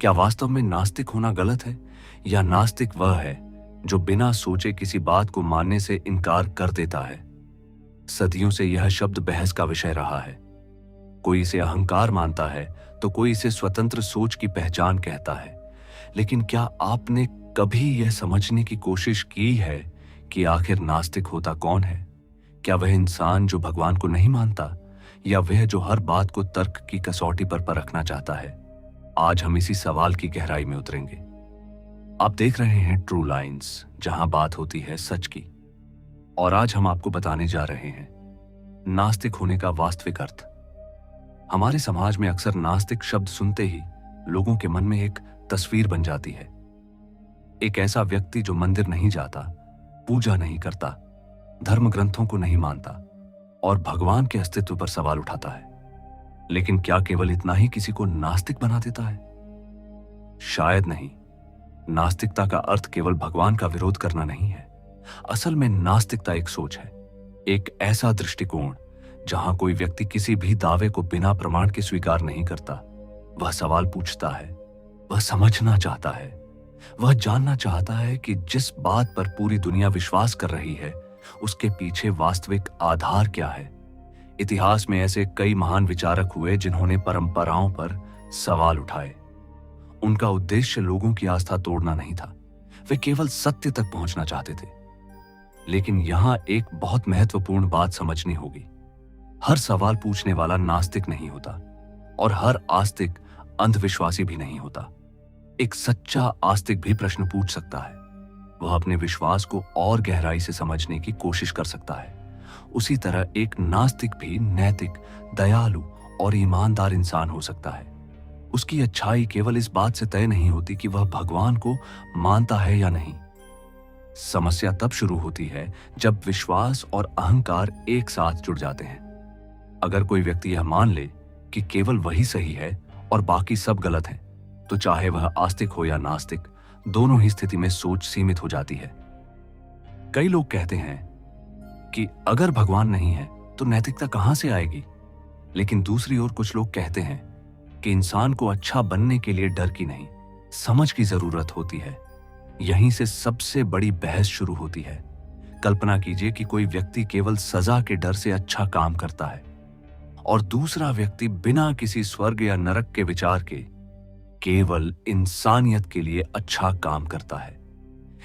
क्या वास्तव में नास्तिक होना गलत है, या नास्तिक वह है जो बिना सोचे किसी बात को मानने से इनकार कर देता है? सदियों से यह शब्द बहस का विषय रहा है। कोई इसे अहंकार मानता है तो कोई इसे स्वतंत्र सोच की पहचान कहता है। लेकिन क्या आपने कभी यह समझने की कोशिश की है कि आखिर नास्तिक होता कौन है? क्या वह इंसान जो भगवान को नहीं मानता, या वह जो हर बात को तर्क की कसौटी पर परखना चाहता है? आज हम इसी सवाल की गहराई में उतरेंगे। आप देख रहे हैं ट्रू लाइन्स, जहां बात होती है सच की। और आज हम आपको बताने जा रहे हैं नास्तिक होने का वास्तविक अर्थ। हमारे समाज में अक्सर नास्तिक शब्द सुनते ही लोगों के मन में एक तस्वीर बन जाती है। एक ऐसा व्यक्ति जो मंदिर नहीं जाता, पूजा नहीं करता, धर्म ग्रंथों को नहीं मानता और भगवान के अस्तित्व पर सवाल उठाता है। लेकिन क्या केवल इतना ही किसी को नास्तिक बना देता है? शायद नहीं। नास्तिकता का अर्थ केवल भगवान का विरोध करना नहीं है। असल में नास्तिकता एक सोच है, एक ऐसा दृष्टिकोण जहां कोई व्यक्ति किसी भी दावे को बिना प्रमाण के स्वीकार नहीं करता। वह सवाल पूछता है, वह समझना चाहता है, वह जानना चाहता है कि जिस बात पर पूरी दुनिया विश्वास कर रही है उसके पीछे वास्तविक आधार क्या है। इतिहास में ऐसे कई महान विचारक हुए जिन्होंने परंपराओं पर सवाल उठाए। उनका उद्देश्य लोगों की आस्था तोड़ना नहीं था, वे केवल सत्य तक पहुंचना चाहते थे। लेकिन यहां एक बहुत महत्वपूर्ण बात समझनी होगी। हर सवाल पूछने वाला नास्तिक नहीं होता और हर आस्तिक अंधविश्वासी भी नहीं होता। एक सच्चा आस्तिक भी प्रश्न पूछ सकता है। वह अपने विश्वास को और गहराई से समझने की कोशिश कर सकता है। उसी तरह एक नास्तिक भी नैतिक, दयालु और ईमानदार इंसान हो सकता है। उसकी अच्छाई केवल इस बात से तय नहीं होती कि वह भगवान को मानता है या नहीं। समस्या तब शुरू होती है जब विश्वास और अहंकार एक साथ जुड़ जाते हैं। अगर कोई व्यक्ति यह मान ले कि केवल वही सही है और बाकी सब गलत हैं, तो चाहे वह आस्तिक हो या नास्तिक, दोनों ही स्थिति में सोच सीमित हो जाती है। कई लोग कहते हैं कि अगर भगवान नहीं है तो नैतिकता कहां से आएगी? लेकिन दूसरी ओर कुछ लोग कहते हैं कि इंसान को अच्छा बनने के लिए डर की नहीं, समझ की जरूरत होती है। यहीं से सबसे बड़ी बहस शुरू होती है। कल्पना कीजिए कि कोई व्यक्ति केवल सजा के डर से अच्छा काम करता है और दूसरा व्यक्ति बिना किसी स्वर्ग या नरक के विचार के केवल इंसानियत के लिए अच्छा काम करता है।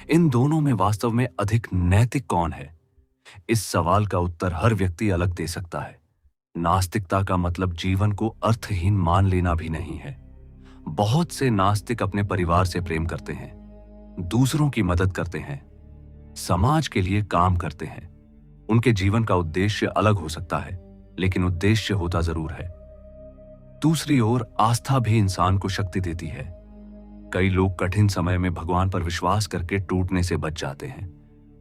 इन दोनों में वास्तव में अधिक नैतिक कौन है? इस सवाल का उत्तर हर व्यक्ति अलग दे सकता है। नास्तिकता का मतलब जीवन को अर्थहीन मान लेना भी नहीं है। बहुत से नास्तिक अपने परिवार से प्रेम करते हैं, दूसरों की मदद करते हैं, समाज के लिए काम करते हैं। उनके जीवन का उद्देश्य अलग हो सकता है, लेकिन उद्देश्य होता जरूर है। दूसरी ओर आस्था भी इंसान को शक्ति देती है। कई लोग कठिन समय में भगवान पर विश्वास करके टूटने से बच जाते हैं।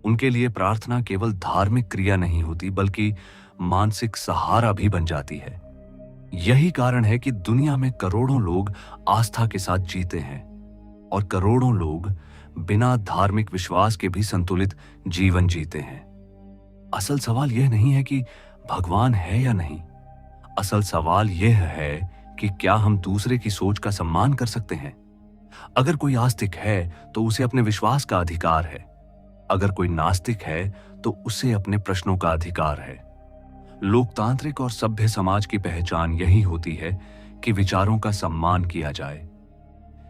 उनके लिए प्रार्थना केवल धार्मिक क्रिया नहीं होती, बल्कि मानसिक सहारा भी बन जाती है। यही कारण है कि दुनिया में करोड़ों लोग आस्था के साथ जीते हैं और करोड़ों लोग बिना धार्मिक विश्वास के भी संतुलित जीवन जीते हैं। असल सवाल यह नहीं है कि भगवान है या नहीं। असल सवाल यह है कि क्या हम दूसरे की सोच का सम्मान कर सकते हैं। अगर कोई आस्तिक है तो उसे अपने विश्वास का अधिकार है। अगर कोई नास्तिक है तो उसे अपने प्रश्नों का अधिकार है। लोकतांत्रिक और सभ्य समाज की पहचान यही होती है कि विचारों का सम्मान किया जाए।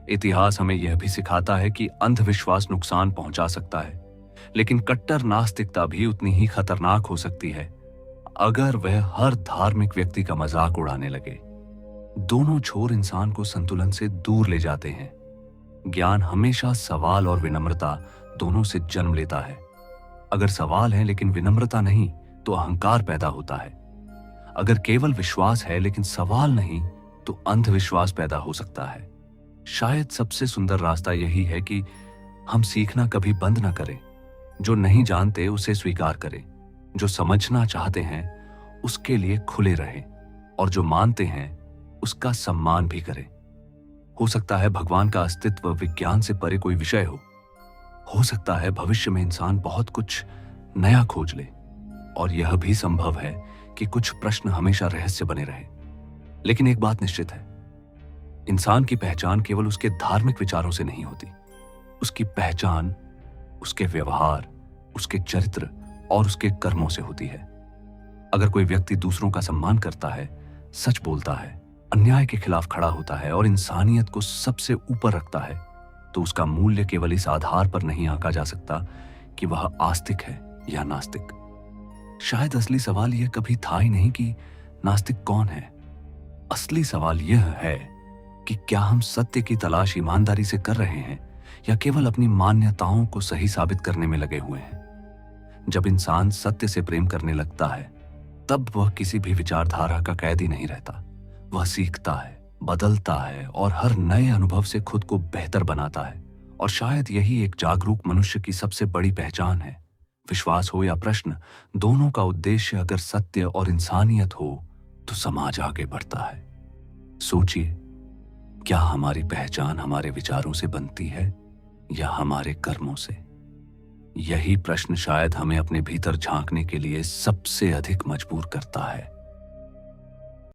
इतिहास हमें यह भी सिखाता है कि अंधविश्वास नुकसान पहुंचा सकता है, लेकिन कट्टर नास्तिकता भी उतनी ही खतरनाक हो सकती है अगर वह हर धार्मिक व्यक्ति का मजाक उड़ाने लगे। दोनों छोर इंसान को संतुलन से दूर ले जाते हैं। ज्ञान हमेशा सवाल और विनम्रता दोनों से जन्म लेता है। अगर सवाल है लेकिन विनम्रता नहीं, तो अहंकार पैदा होता है। अगर केवल विश्वास है लेकिन सवाल नहीं, तो अंधविश्वास पैदा हो सकता है। शायद सबसे सुंदर रास्ता यही है कि हम सीखना कभी बंद ना करें। जो नहीं जानते उसे स्वीकार करें, जो समझना चाहते हैं उसके लिए खुले रहें, और जो मानते हैं उसका सम्मान भी करें। हो सकता है भगवान का अस्तित्व विज्ञान से परे कोई विषय हो सकता है भविष्य में इंसान बहुत कुछ नया खोज ले, और यह भी संभव है कि कुछ प्रश्न हमेशा रहस्य बने रहे। लेकिन एक बात निश्चित है, इंसान की पहचान केवल उसके धार्मिक विचारों से नहीं होती। उसकी पहचान उसके व्यवहार, उसके चरित्र और उसके कर्मों से होती है। अगर कोई व्यक्ति दूसरों का सम्मान करता है, सच बोलता है, अन्याय के खिलाफ खड़ा होता है और इंसानियत को सबसे ऊपर रखता है, तो उसका मूल्य केवल इस आधार पर नहीं आंका जा सकता कि वह आस्तिक है या नास्तिक। शायद असली सवाल यह कभी था ही नहीं कि नास्तिक कौन है। असली सवाल यह है कि क्या हम सत्य की तलाश ईमानदारी से कर रहे हैं या केवल अपनी मान्यताओं को सही साबित करने में लगे हुए हैं। जब इंसान सत्य से प्रेम करने लगता है, तब वह किसी भी विचारधारा का कैदी नहीं रहता। वह सीखता है, बदलता है और हर नए अनुभव से खुद को बेहतर बनाता है। और शायद यही एक जागरूक मनुष्य की सबसे बड़ी पहचान है। विश्वास हो या प्रश्न, दोनों का उद्देश्य अगर सत्य और इंसानियत हो तो समाज आगे बढ़ता है। सोचिए, क्या हमारी पहचान हमारे विचारों से बनती है या हमारे कर्मों से? यही प्रश्न शायद हमें अपने भीतर झांकने के लिए सबसे अधिक मजबूर करता है।